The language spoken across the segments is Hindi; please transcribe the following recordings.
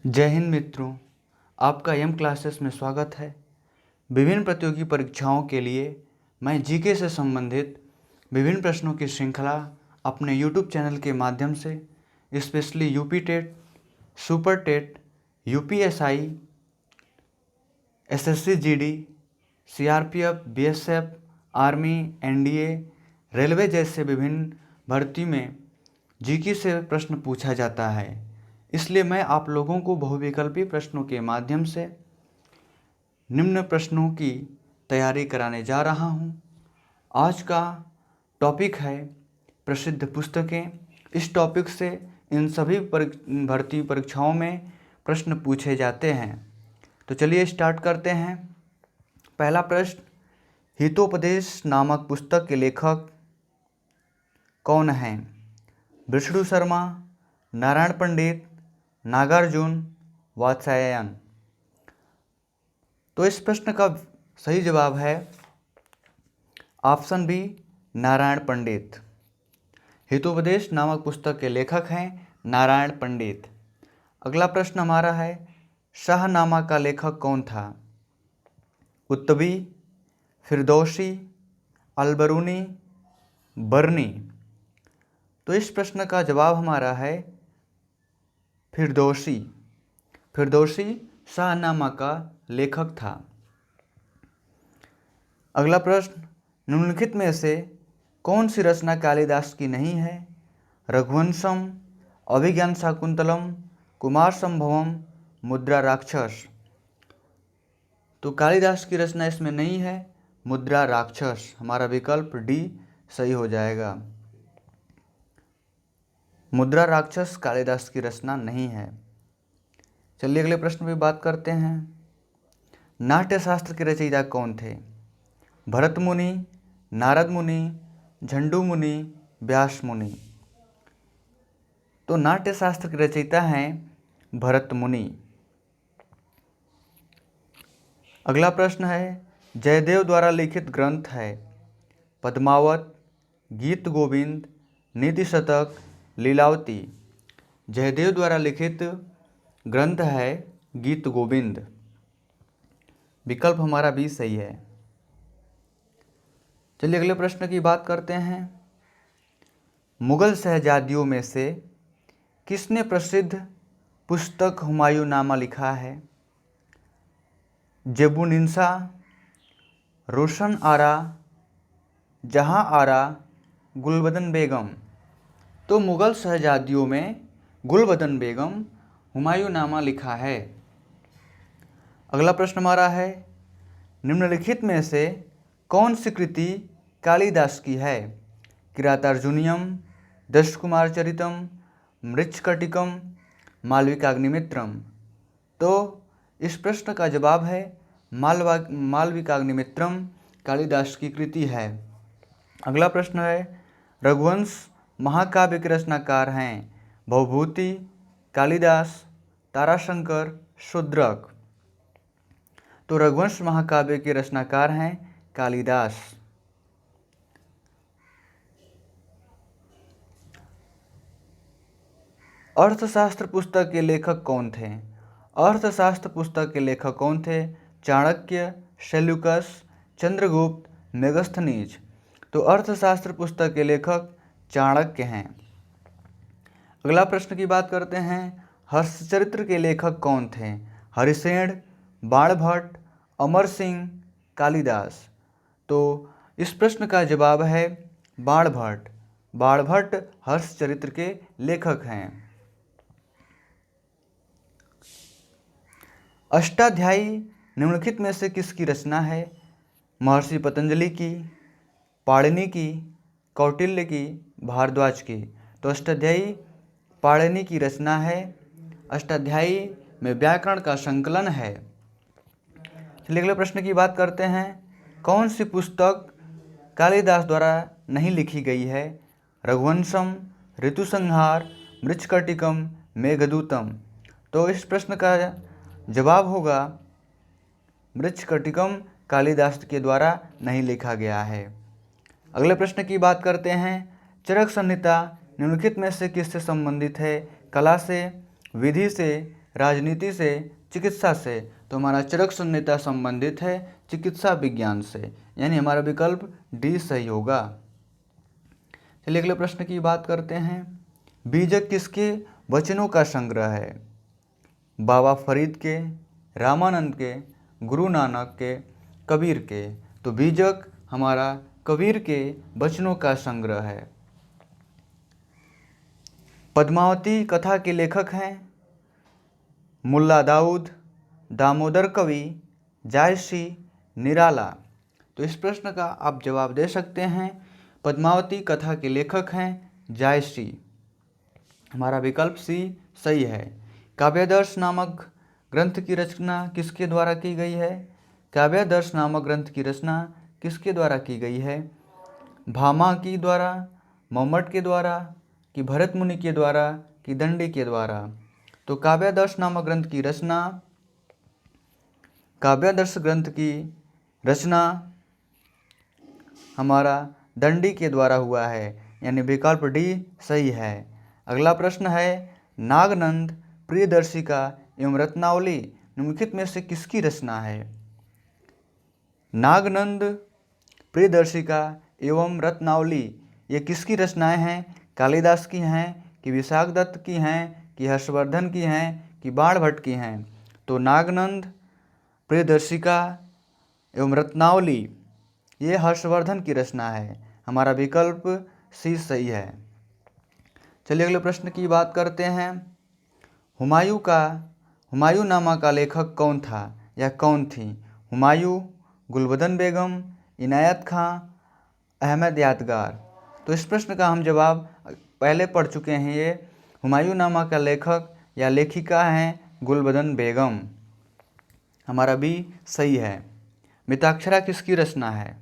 जय हिंद मित्रों, आपका एम क्लासेस में स्वागत है। विभिन्न प्रतियोगी परीक्षाओं के लिए मैं जीके से संबंधित विभिन्न प्रश्नों की श्रृंखला अपने यूट्यूब चैनल के माध्यम से specially UP TET, super TET, UPSI, SSC GD, CRPF, BSF, army, NDA, railway जैसे विभिन्न भर्ती में जीके से प्रश्न पूछा जाता है। इसलिए मैं आप लोगों को बहुविकल्पी प्रश्नों के माध्यम से निम्न प्रश्नों की तैयारी कराने जा रहा हूं। आज का टॉपिक है प्रसिद्ध पुस्तकें। इस टॉपिक से इन सभी भर्ती परीक्षाओं में प्रश्न पूछे जाते हैं। तो चलिए स्टार्ट करते हैं। पहला प्रश्न, हितोपदेश नामक पुस्तक के लेखक कौन हैं? विष्णु शर्मा, नारायण पंडित, नागार्जुन, वात्स्यायन। तो इस प्रश्न का सही जवाब है ऑप्शन बी, नारायण पंडित। हितोपदेश नामक पुस्तक के लेखक हैं नारायण पंडित। अगला प्रश्न हमारा है, शाहनामा का लेखक कौन था? कुतुबी, फिरदौसी, अलबरूनी, बर्नी। तो इस प्रश्न का जवाब हमारा है फिरदौसी। फिरदौसी शाहनामा का लेखक था। अगला प्रश्न, निम्नलिखित में से कौन सी रचना कालिदास की नहीं है? रघुवंशम, अभिज्ञान शाकुंतलम, कुमार संभवम, मुद्रा राक्षस। तो कालिदास की रचना इसमें नहीं है, मुद्रा राक्षस। हमारा विकल्प डी सही हो जाएगा। मुद्रा राक्षस कालिदास की रचना नहीं है। चलिए अगले प्रश्न पे बात करते हैं। नाट्यशास्त्र के रचयिता कौन थे? भरत मुनि, नारद मुनि, झंडू मुनि, व्यास मुनि। तो नाट्यशास्त्र के रचयिता हैं भरत मुनि। अगला प्रश्न है, जयदेव द्वारा लिखित ग्रंथ है पद्मावत, गीत गोविंद, नीति शतक, लीलावती। जयदेव द्वारा लिखित ग्रंथ है गीत गोविंद। विकल्प हमारा भी सही है। चलिए अगले प्रश्न की बात करते हैं। मुगल शहजादियों में से किसने प्रसिद्ध पुस्तक हुमायूंनामा लिखा है? जेबुनिसा, रोशन आरा, जहां आरा, गुलबदन बेगम। तो मुगल शहजादियों में गुलबदन बेगम हुमायूंनामा लिखा है। अगला प्रश्न हमारा है, निम्नलिखित में से कौन सी कृति कालिदास की है? किरातार्जुनीयम, दशकुमार चरितम, मृच्छकटिकम, मालविकाग्निमित्रम। तो इस प्रश्न का जवाब है मालविकाग्निमित्रम कालिदास की कृति है। अगला प्रश्न है, रघुवंश महाकाव्य के रचनाकार हैं भवभूति, कालिदास, ताराशंकर, शूद्रक। तो रघुवंश महाकाव्य के रचनाकार हैं कालिदास। अर्थशास्त्र पुस्तक के लेखक कौन थे? अर्थशास्त्र पुस्तक के लेखक कौन थे? Chanakya, Seleucus, Chandragupta, Megasthenes. तो अर्थशास्त्र पुस्तक के लेखक चाणक्य हैं। अगला प्रश्न की बात करते हैं, हर्षचरित्र के लेखक कौन थे? हरिसेन, बाणभट्ट, अमर सिंह, कालिदास। तो इस प्रश्न का जवाब है बाणभट्ट। बाणभट्ट हर्षचरित्र के लेखक हैं। अष्टाध्यायी निम्नलिखित में से किसकी रचना है? महर्षि पतंजलि की, पाणिनि की, कौटिल्य की, भारद्वाज की। तो अष्टाध्यायी पाणिनि की रचना है। अष्टाध्यायी में व्याकरण का संकलन है। चलिए अगले प्रश्न की बात करते हैं, कौन सी पुस्तक कालिदास द्वारा नहीं लिखी गई है? रघुवंशम, ऋतुसंहार, मृच्छकटिकम, मेघदूतम। तो इस प्रश्न का जवाब होगा मृच्छकटिकम कालिदास के द्वारा नहीं लिखा गया है। अगले प्रश्न की बात करते हैं, चरक संहिता निम्नलिखित में से किससे संबंधित है? कला से, विधि से, राजनीति से, चिकित्सा से। तो हमारा चरक संहिता संबंधित है चिकित्सा विज्ञान से, यानी हमारा विकल्प डी सही होगा। चलिए अगले प्रश्न की बात करते हैं। बीजक किसके वचनों का संग्रह है? बाबा फरीद के, रामानंद के, गुरु नानक के, कबीर के। तो बीजक हमारा कबीर के वचनों का संग्रह है। पद्मावती कथा के लेखक हैं मुल्ला दाऊद, दामोदर कवि, जायसी, निराला। तो इस प्रश्न का आप जवाब दे सकते हैं। पद्मावती कथा के लेखक हैं जायसी। हमारा विकल्प सी सही है। काव्यादर्श नामक ग्रंथ की रचना किसके द्वारा की गई है? काव्यादर्श नामक ग्रंथ की रचना किसके द्वारा की गई है? भामा के द्वारा, मम्मट के द्वारा, कि भरत मुनि के द्वारा, कि दंडी के द्वारा। तो काव्यादर्श नामक ग्रंथ की रचना, काव्यादर्श ग्रंथ की रचना हमारा दंडी के द्वारा हुआ है, यानी विकल्प डी सही है। अगला प्रश्न है, नागनंद, प्रियदर्शिका एवं रत्नावली निम्नलिखित में से किसकी रचना है? नागनंद, प्रियदर्शिका एवं रत्नावली ये किसकी रचनाएं हैं? कालिदास की हैं, कि विशाख दत्त की हैं, कि हर्षवर्धन की हैं, कि बाणभट्ट की हैं। तो नागनंद, प्रियदर्शिका एवं रत्नावली ये हर्षवर्धन की रचना है। हमारा विकल्प सी सही है। चलिए अगले प्रश्न की बात करते हैं। हुमायूंनामा का लेखक कौन था या कौन थी? हुमायूं, गुलबदन बेगम, इनायत खां, अहमद यादगार। तो इस प्रश्न का हम जवाब पहले पढ़ चुके हैं। ये हुमायूंनामा का लेखक या लेखिका हैं गुलबदन बेगम। हमारा भी सही है। मिताक्षरा किसकी रचना है?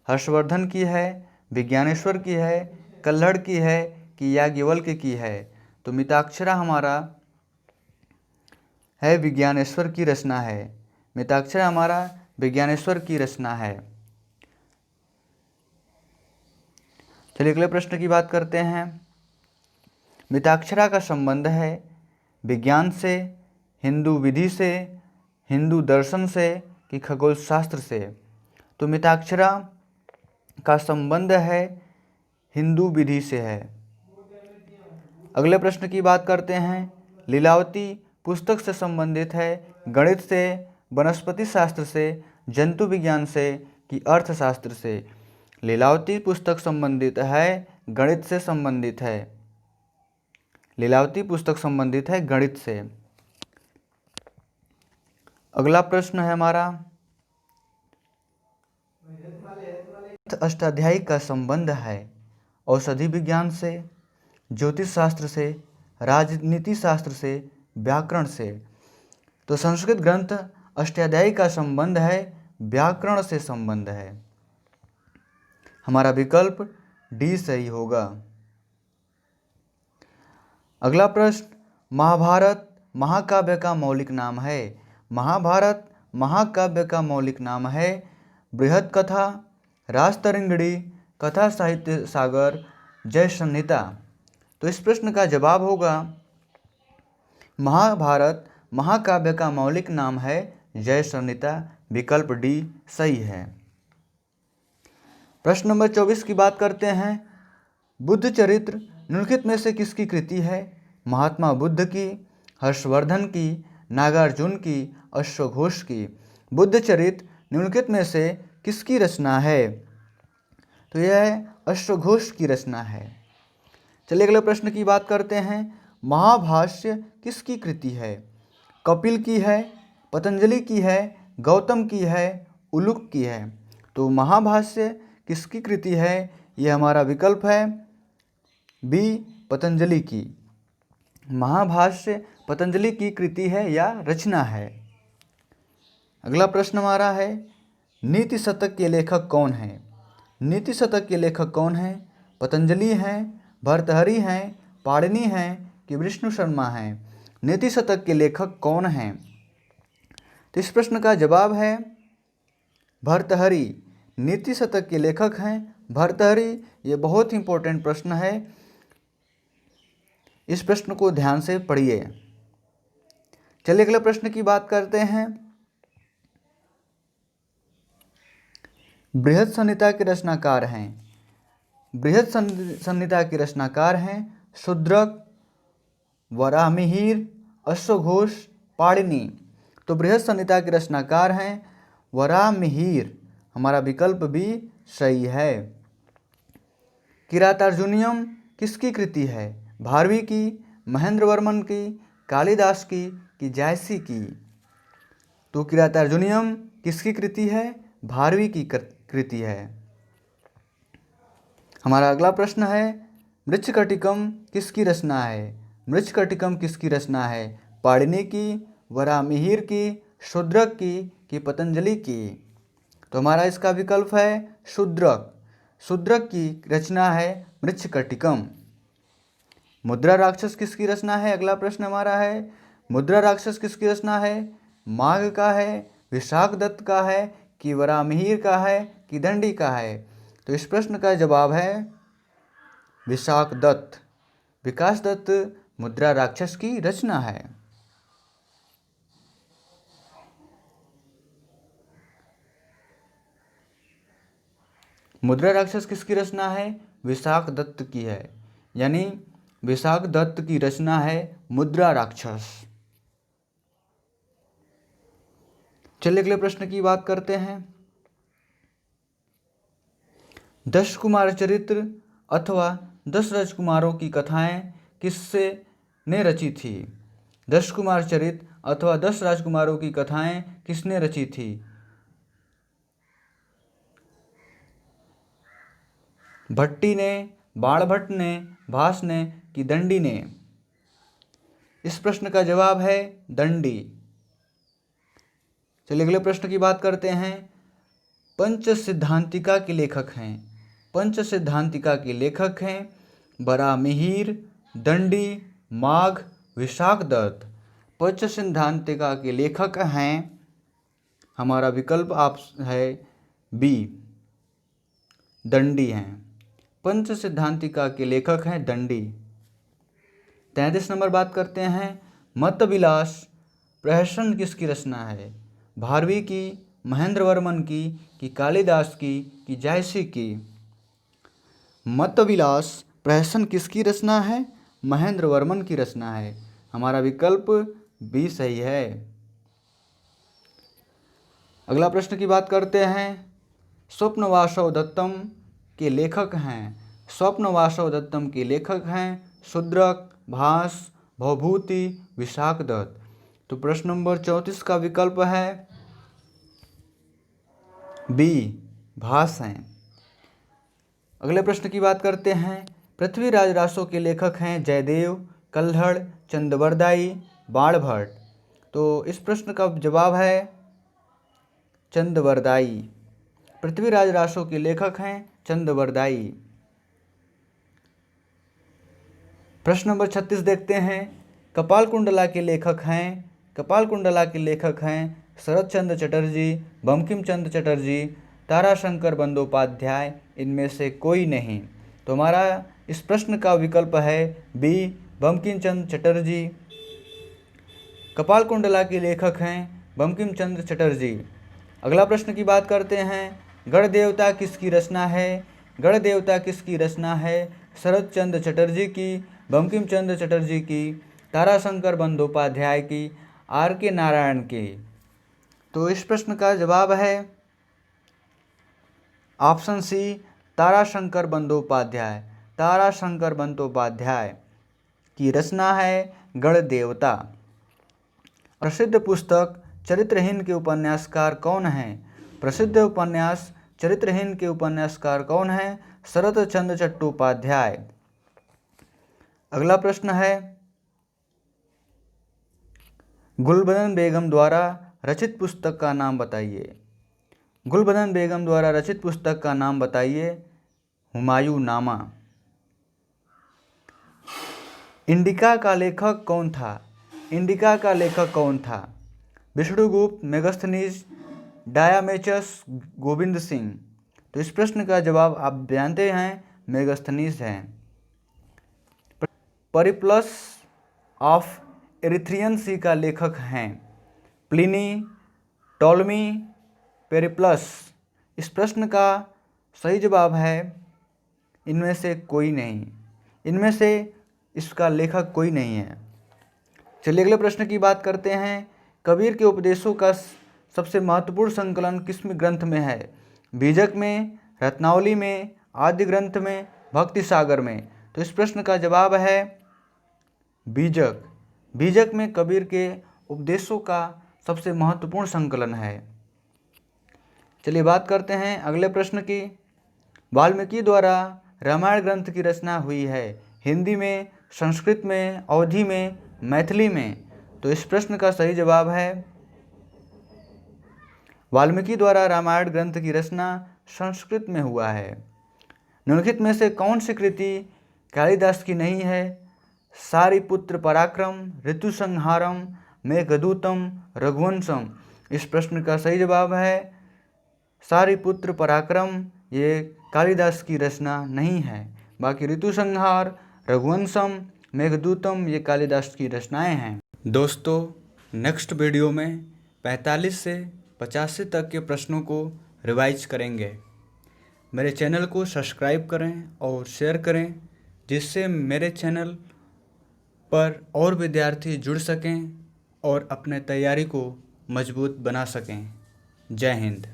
हर्षवर्धन की है, विज्ञानेश्वर की है, कल्हड़ की है, कि याज्ञवल्क्य की है। तो मिताक्षरा हमारा है विज्ञानेश्वर की रचना है। मिताक्षरा हमारा विज्ञानेश्वर की रचना है। चलिए अगले प्रश्न की बात करते हैं। मिताक्षरा का संबंध है विज्ञान से, हिंदू विधि से, हिंदू दर्शन से, कि खगोल शास्त्र से। तो मिताक्षरा का संबंध है हिंदू विधि से है। अगले प्रश्न की बात करते हैं। लीलावती पुस्तक से संबंधित है गणित से, वनस्पति शास्त्र से, जंतु विज्ञान से, कि अर्थशास्त्र से। लीलावती पुस्तक संबंधित है गणित से संबंधित है। लीलावती पुस्तक संबंधित है गणित से। अगला प्रश्न है हमारा, अष्टाध्यायी का संबंध है औषधि विज्ञान से, ज्योतिष शास्त्र से, राजनीति शास्त्र से, व्याकरण से। तो संस्कृत ग्रंथ अष्टाध्यायी का संबंध है व्याकरण से संबंध है। हमारा विकल्प डी सही होगा। अगला प्रश्न, महाभारत महाकाव्य का मौलिक नाम है। महाभारत महाकाव्य का मौलिक नाम है बृहद कथा, राजतरंगिणी, कथा साहित्य सागर, जय संहिता। तो इस प्रश्न का जवाब होगा महाभारत महाकाव्य का मौलिक नाम है जय संहिता। विकल्प डी सही है। प्रश्न नंबर 24 की बात करते हैं। बुद्ध चरित्र निम्नलिखित में से किसकी कृति है? महात्मा बुद्ध की, हर्षवर्धन की, नागार्जुन की, अश्वघोष की। बुद्ध चरित्र निम्नलिखित में से किसकी रचना है? तो यह अश्वघोष की रचना है। चलिए अगले प्रश्न की बात करते हैं। महाभाष्य किसकी कृति है? कपिल की है, पतंजलि की है, गौतम की है, उलूक की है। तो महाभाष्य किसकी कृति है? यह हमारा विकल्प है बी पतंजलि की। महाभाष्य पतंजलि की कृति है या रचना है। अगला प्रश्न हमारा है, नीति शतक के लेखक कौन है? नीति शतक के लेखक कौन है? पतंजलि हैं, भर्तृहरि हैं, पाणिनि हैं, कि विष्णु शर्मा हैं। नीति शतक के लेखक कौन हैं? तो इस प्रश्न का जवाब है भर्तृहरि। नीति शतक के लेखक हैं भर्तृहरि। ये बहुत ही इंपॉर्टेंट प्रश्न है, इस प्रश्न को ध्यान से पढ़िए। चलिए अगले प्रश्न की बात करते हैं। बृहद संहिता के रचनाकार हैं। बृहद संहिता के रचनाकार हैं शूद्रक, वराहमिहिर, अश्वघोष, पाणिनि। तो बृहद संहिता के रचनाकार हैं वराहमिहिर। हमारा विकल्प भी सही है। किरातार्जुनीयम किसकी कृति है? भारवी की, महेंद्र वर्मन की, कालिदास की जायसी की? तो किरातार्जुनीयम किसकी कृति है? भारवी की कृति है। हमारा अगला प्रश्न है मृच्छकटिकम किसकी रचना है? मृच्छकटिकम किसकी रचना है? पाणिनि की, वराहमिहिर की, शूद्रक की पतंजलि की? तो हमारा इसका विकल्प है शूद्रक। शूद्रक की रचना है मृच्छकटिकम। मुद्रा राक्षस किसकी रचना है? अगला प्रश्न हमारा है मुद्रा राक्षस किसकी रचना है? माघ का है, विशाखदत्त का है, कि वराहमिहिर का है, कि दंडी का है? तो इस प्रश्न का जवाब है विशाखदत्त। विकासदत्त मुद्रा राक्षस की रचना है। मुद्रा राक्षस किसकी रचना है? विशाखदत्त की है, यानी विशाखदत्त की रचना है मुद्रा राक्षस। चलिए अगले प्रश्न की बात करते हैं। 10 कुमार चरित्र अथवा 10 राजकुमारों की कथाएं किससे ने रची थी? 10 कुमार चरित्र अथवा 10 राजकुमारों की कथाएं किसने रची थी? भट्टी ने, बाणभट्ट ने, भास ने, कि दंडी ने? इस प्रश्न का जवाब है दंडी। चलिए अगले प्रश्न की बात करते हैं। पंच सिद्धांतिका के लेखक हैं। पंच सिद्धांतिका के लेखक हैं वराहमिहिर, दंडी, माघ, विशाखदत्त। पंच सिद्धांतिका के लेखक हैं, हमारा विकल्प आप है बी, दंडी हैं। पंच सिद्धांतिका के लेखक हैं दंडी। 33 नंबर बात करते हैं मतविलास प्रहसन किसकी रचना है? भारवी की, महेंद्र वर्मन की, कि कालिदास की जायसी की? मतविलास प्रहसन किसकी रचना है? महेंद्र वर्मन की रचना है। हमारा विकल्प बी सही है। अगला प्रश्न की बात करते हैं। स्वप्नवासव दत्तम के लेखक हैं। स्वप्नवासव दत्तम के लेखक हैं शूद्रक, भास, भवभूति, विशाखदत्त। तो प्रश्न नंबर 34 का विकल्प है बी, भास हैं। अगले प्रश्न की बात करते हैं। पृथ्वीराज रासो के लेखक हैं जयदेव, कल्हड़, चंदवरदाई, बाणभट्ट। तो इस प्रश्न का जवाब है चंदवरदाई। पृथ्वीराज रासो के लेखक हैं चंदवरदाई। प्रश्न नंबर 36 देखते हैं। कपालकुंडला के लेखक हैं, कपालकुंडला के लेखक हैं शरत चंद्र चटर्जी, बंकिम चंद्र चटर्जी, ताराशंकर बंदोपाध्याय, इनमें से कोई नहीं। तो हमारा इस प्रश्न का विकल्प है बी, बंकिम चंद्र चटर्जी। कपालकुंडला के लेखक हैं बंकिम चंद्र चटर्जी। अगला प्रश्न की बात करते हैं। गण देवता किसकी रचना है? गण देवता किसकी रचना है? शरत चंद्र चटर्जी की, बंकिम चंद्र चटर्जी की, ताराशंकर बंदोपाध्याय की, आर के नारायण की? तो इस प्रश्न का जवाब है ऑप्शन सी, ताराशंकर बंदोपाध्याय। ताराशंकर बंदोपाध्याय की रचना है गण देवता। प्रसिद्ध पुस्तक चरित्रहीन के उपन्यासकार कौन हैं? प्रसिद्ध उपन्यास चरित्रहीन के उपन्यासकार कौन हैं? शरत चंद्र चट्टोपाध्याय। अगला प्रश्न है। गुलबदन बेगम द्वारा रचित पुस्तक का नाम बताइए। गुलबदन बेगम द्वारा रचित पुस्तक का नाम बताइए। हुमायूं नामा। इंडिका का लेखक कौन था? इंडिका का लेखक कौन था? विष्णुगुप्त, मेगस्थनीज, डायामेचस, गोविंद सिंह। तो इस प्रश्न का जवाब आप जानते हैं मेगस्थनीज हैं। परिप्लस ऑफ एरिथ्रियन सी का लेखक हैं? Pliny, Ptolemy, Periplus. इस प्रश्न का सही जवाब है इनमें से कोई नहीं। इनमें से इसका लेखक कोई नहीं है। चलिए अगले प्रश्न की बात करते हैं। कबीर के उपदेशों का सबसे महत्वपूर्ण संकलन किस ग्रंथ में है? बीजक में, रत्नावली में, आदि ग्रंथ में, भक्ति सागर में। तो इस प्रश्न का जवाब है बीजक। बीजक में कबीर के उपदेशों का सबसे महत्वपूर्ण संकलन है। चलिए बात करते हैं अगले प्रश्न की। वाल्मीकि द्वारा रामायण ग्रंथ की रचना हुई है? हिंदी में, संस्कृत में, अवधी में, मैथिली में। तो इस प्रश्न का सही जवाब है वाल्मीकि द्वारा रामायण ग्रंथ की रचना संस्कृत में हुआ है। निम्नलिखित में से कौन सी कृति कालिदास की नहीं है? सारिपुत्र पराक्रम, ऋतुसंहारम, मेघदूतम, रघुवंशम। इस प्रश्न का सही जवाब है सारिपुत्र पराक्रम। ये कालिदास की रचना नहीं है। बाकी ऋतुसंहार, रघुवंशम, मेघदूतम ये कालिदास की रचनाएं हैं। दोस्तों नेक्स्ट वीडियो में 45 से 85 तक के प्रश्नों को रिवाइज करेंगे। मेरे चैनल को सब्सक्राइब करें और शेयर करें, जिससे मेरे चैनल पर और विद्यार्थी जुड़ सकें और अपने तैयारी को मजबूत बना सकें। जय हिंद।